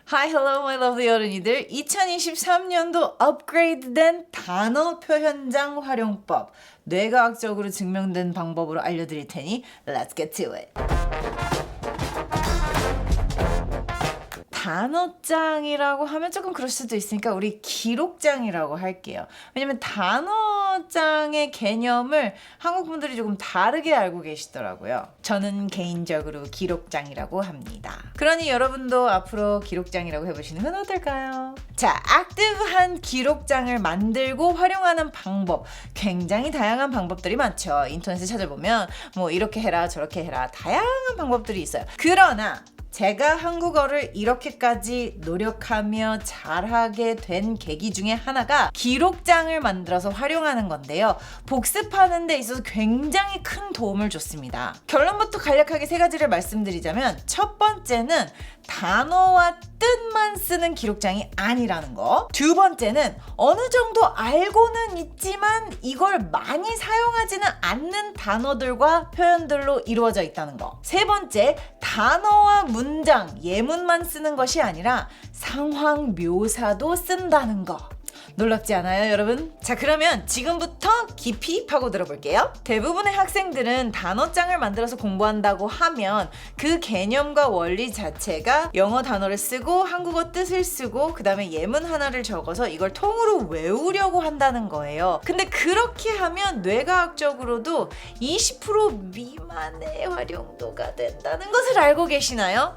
Hi, hello, my lovely 어른이들. 2023년도 업그레이드된 단어 표현장 활용법, 뇌과학적으로 증명된 방법으로 알려드릴 테니 Let's get to it. 단어장이라고 하면 조금 그럴 수도 있으니까 우리 기록장이라고 할게요. 왜냐면 단어장의 개념을 한국 분들이 조금 다르게 알고 계시더라고요. 저는 개인적으로 기록장이라고 합니다. 그러니 여러분도 앞으로 기록장이라고 해보시는 건 어떨까요? 자, 액티브한 기록장을 만들고 활용하는 방법, 굉장히 다양한 방법들이 많죠. 인터넷에 찾아보면 뭐 이렇게 해라 저렇게 해라 다양한 방법들이 있어요. 그러나 제가 한국어를 이렇게까지 노력하며 잘하게 된 계기 중에 하나가 기록장을 만들어서 활용하는 건데요. 복습하는 데 있어서 굉장히 큰 도움을 줬습니다. 결론부터 간략하게 세 가지를 말씀드리자면 첫 번째는 단어와 뜻만 쓰는 기록장이 아니라는 거. 두 번째는 어느 정도 알고는 있지만 이걸 많이 사용하지는 않는 단어들과 표현들로 이루어져 있다는 거. 세 번째, 단어와 문장, 예문만 쓰는 것이 아니라 상황 묘사도 쓴다는 거. 놀랍지 않아요, 여러분? 자, 그러면 지금부터 깊이 파고들어 볼게요. 대부분의 학생들은 단어장을 만들어서 공부한다고 하면 그 개념과 원리 자체가 영어 단어를 쓰고 한국어 뜻을 쓰고 그 다음에 예문 하나를 적어서 이걸 통으로 외우려고 한다는 거예요. 근데 그렇게 하면 뇌과학적으로도 20% 미만의 활용도가 된다는 것을 알고 계시나요?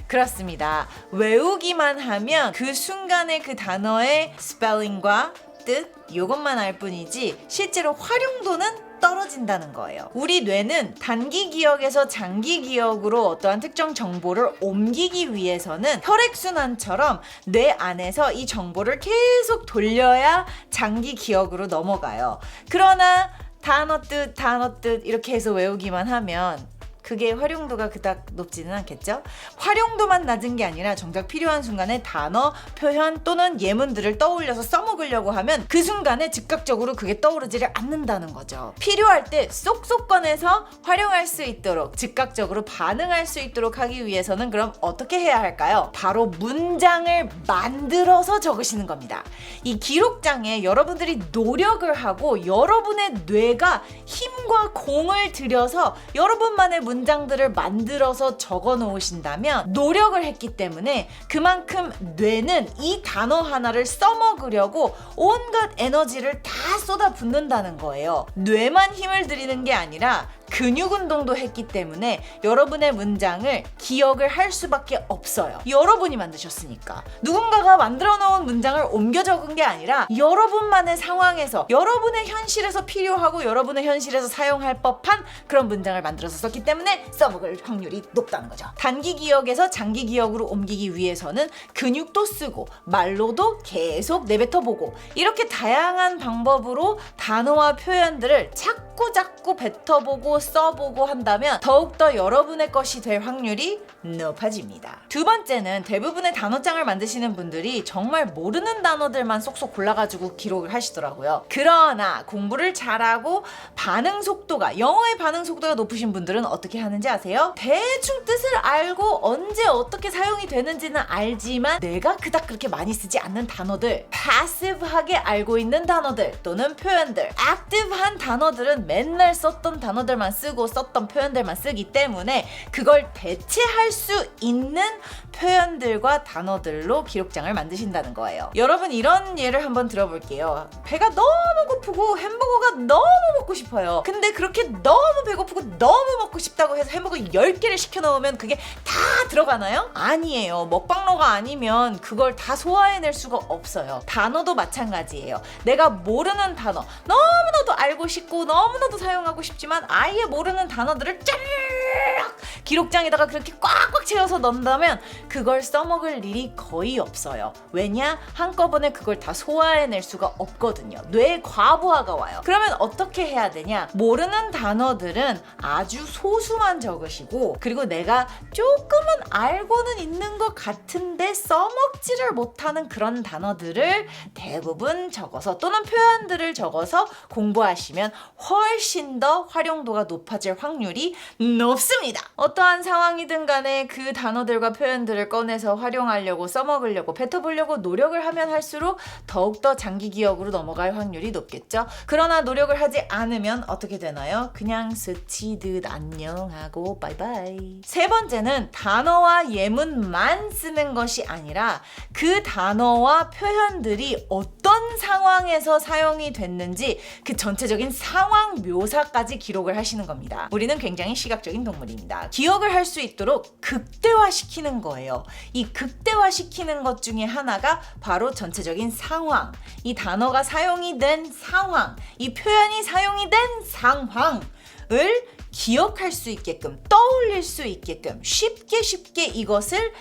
그렇습니다. 외우기만 하면 그 순간에 그 단어의 스펠링과 뜻 이것만 알 뿐이지 실제로 활용도는 떨어진다는 거예요. 우리 뇌는 단기 기억에서 장기 기억으로 어떠한 특정 정보를 옮기기 위해서는 혈액순환처럼 뇌 안에서 이 정보를 계속 돌려야 장기 기억으로 넘어가요. 그러나 단어 뜻 이렇게 해서 외우기만 하면 그게 활용도가 그닥 높지는 않겠죠? 활용도만 낮은 게 아니라 정작 필요한 순간에 단어, 표현 또는 예문들을 떠올려서 써먹으려고 하면 그 순간에 즉각적으로 그게 떠오르지를 않는다는 거죠. 필요할 때 쏙쏙 꺼내서 활용할 수 있도록 즉각적으로 반응할 수 있도록 하기 위해서는 그럼 어떻게 해야 할까요? 바로 문장을 만들어서 적으시는 겁니다. 이 기록장에 여러분들이 노력을 하고 여러분의 뇌가 힘과 공을 들여서 여러분만의 문장들을 만들어서 적어 놓으신다면 노력을 했기 때문에 그만큼 뇌는 이 단어 하나를 써먹으려고 온갖 에너지를 다 쏟아붓는다는 거예요. 뇌만 힘을 들이는 게 아니라 근육 운동도 했기 때문에 여러분의 문장을 기억을 할 수밖에 없어요. 여러분이 만드셨으니까. 누군가가 만들어 놓은 문장을 옮겨 적은 게 아니라 여러분만의 상황에서 여러분의 현실에서 필요하고 여러분의 현실에서 사용할 법한 그런 문장을 만들어서 썼기 때문에 써먹을 확률이 높다는 거죠. 단기 기억에서 장기 기억으로 옮기기 위해서는 근육도 쓰고 말로도 계속 내뱉어보고 이렇게 다양한 방법으로 단어와 표현들을 자꾸 뱉어보고 써보고 한다면 더욱더 여러분의 것이 될 확률이 높아집니다. 두 번째는 대부분의 단어장을 만드시는 분들이 정말 모르는 단어들만 쏙쏙 골라가지고 기록을 하시더라고요. 그러나 공부를 잘하고 반응 속도가 영어의 반응 속도가 높으신 분들은 어떻게 하는지 아세요? 대충 뜻을 알고 언제 어떻게 사용이 되는지는 알지만 내가 그닥 그렇게 많이 쓰지 않는 단어들, 패시브하게 알고 있는 단어들 또는 표현들, 액티브한 단어들은 맨날 썼던 단어들만 쓰고 썼던 표현들만 쓰기 때문에 그걸 대체할 수 있는 표현들과 단어들로 기록장을 만드신다는 거예요. 여러분 이런 예를 한번 들어볼게요. 배가 너무 고프고 햄버거가 너무 먹고 싶어요. 근데 그렇게 너무 배고프고 너무 먹고 싶다고 해서 햄버거 10개를 시켜 넣으면 그게 다 들어가나요? 아니에요. 먹방러가 아니면 그걸 다 소화해낼 수가 없어요. 단어도 마찬가지예요. 내가 모르는 단어 너무나도 알고 싶고 너무나도 사용하고 싶지만 아예 모르는 단어들을 짜르륵 기록장에다가 그렇게 꽉꽉 채워서 넣는다면 그걸 써먹을 일이 거의 없어요. 왜냐? 한꺼번에 그걸 다 소화해낼 수가 없거든요. 뇌 과부하가 와요. 그러면 어떻게 해야 되냐? 모르는 단어들은 아주 소수만 적으시고 그리고 내가 조금은 알고는 있는 것 같은데 써먹지를 못하는 그런 단어들을 대부분 적어서 또는 표현들을 적어서 공부하시면 훨씬 더 활용도가 높아질 확률이 높습니다. 없습니다. 어떠한 상황이든 간에 그 단어들과 표현들을 꺼내서 활용하려고 써먹으려고 뱉어보려고 노력을 하면 할수록 더욱더 장기 기억으로 넘어갈 확률이 높겠죠. 그러나 노력을 하지 않으면 어떻게 되나요? 그냥 스치듯 안녕하고 바이바이. 세 번째는 단어와 예문만 쓰는 것이 아니라 그 단어와 표현들이 어떤 상황에서 사용이 됐는지 그 전체적인 상황 묘사까지 기록을 하시는 겁니다. 우리는 굉장히 시각적인 동물입니다. 기억을 할 수 있도록 극대화시키는 거예요. 이 극대화시키는 것 중에 하나가 바로 전체적인 상황, 이 단어가 사용이 된 상황, 이 표현이 사용이 된 상황을 기억할 수 있게끔, 떠올릴 수 있게끔 쉽게 이것을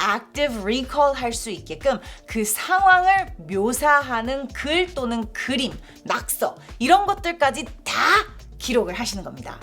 active recall 할 수 있게끔 그 상황을 묘사하는 글 또는 그림, 낙서 이런 것들까지 다 기록을 하시는 겁니다.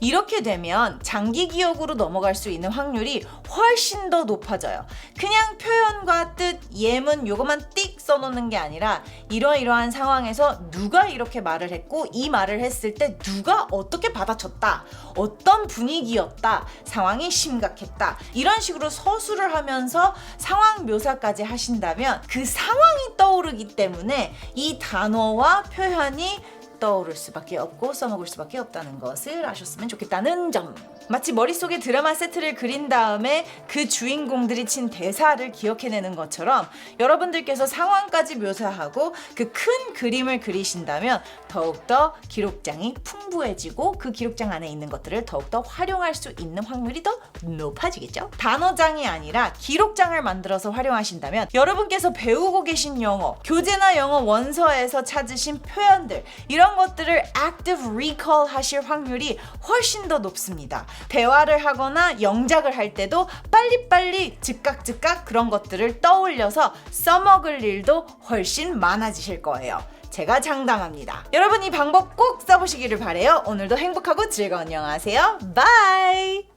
이렇게 되면 장기 기억으로 넘어갈 수 있는 확률이 훨씬 더 높아져요. 그냥 표현과 뜻, 예문 요것만 띡 써놓는 게 아니라 이러이러한 상황에서 누가 이렇게 말을 했고 이 말을 했을 때 누가 어떻게 받아쳤다, 어떤 분위기였다, 상황이 심각했다 이런 식으로 서술을 하면서 상황 묘사까지 하신다면 그 상황이 떠오르기 때문에 이 단어와 표현이 떠오를 수밖에 없고 써먹을 수밖에 없다는 것을 아셨으면 좋겠다는 점. 마치 머릿속에 드라마 세트를 그린 다음에 그 주인공들이 친 대사를 기억해내는 것처럼 여러분들께서 상황까지 묘사하고 그 큰 그림을 그리신다면 더욱더 기록장이 풍부해지고 그 기록장 안에 있는 것들을 더욱더 활용할 수 있는 확률이 더 높아지겠죠? 단어장이 아니라 기록장을 만들어서 활용하신다면 여러분께서 배우고 계신 영어, 교재나 영어 원서에서 찾으신 표현들 이런 것들을 active recall 하실 확률이 훨씬 더 높습니다. 대화를 하거나 영작을 할 때도 빨리빨리 즉각 그런 것들을 떠올려서 써먹을 일도 훨씬 많아지실 거예요. 제가 장담합니다. 여러분 이 방법 꼭 써보시기를 바래요. 오늘도 행복하고 즐거운 영어 하세요. 바이!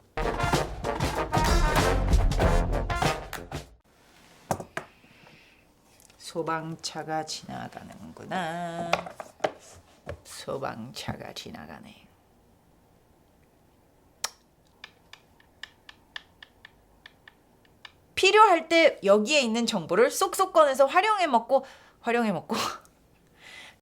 소방차가 지나가는구나. 소방차가 지나가네. 필요할 때 여기에 있는 정보를 쏙쏙 꺼내서 활용해 먹고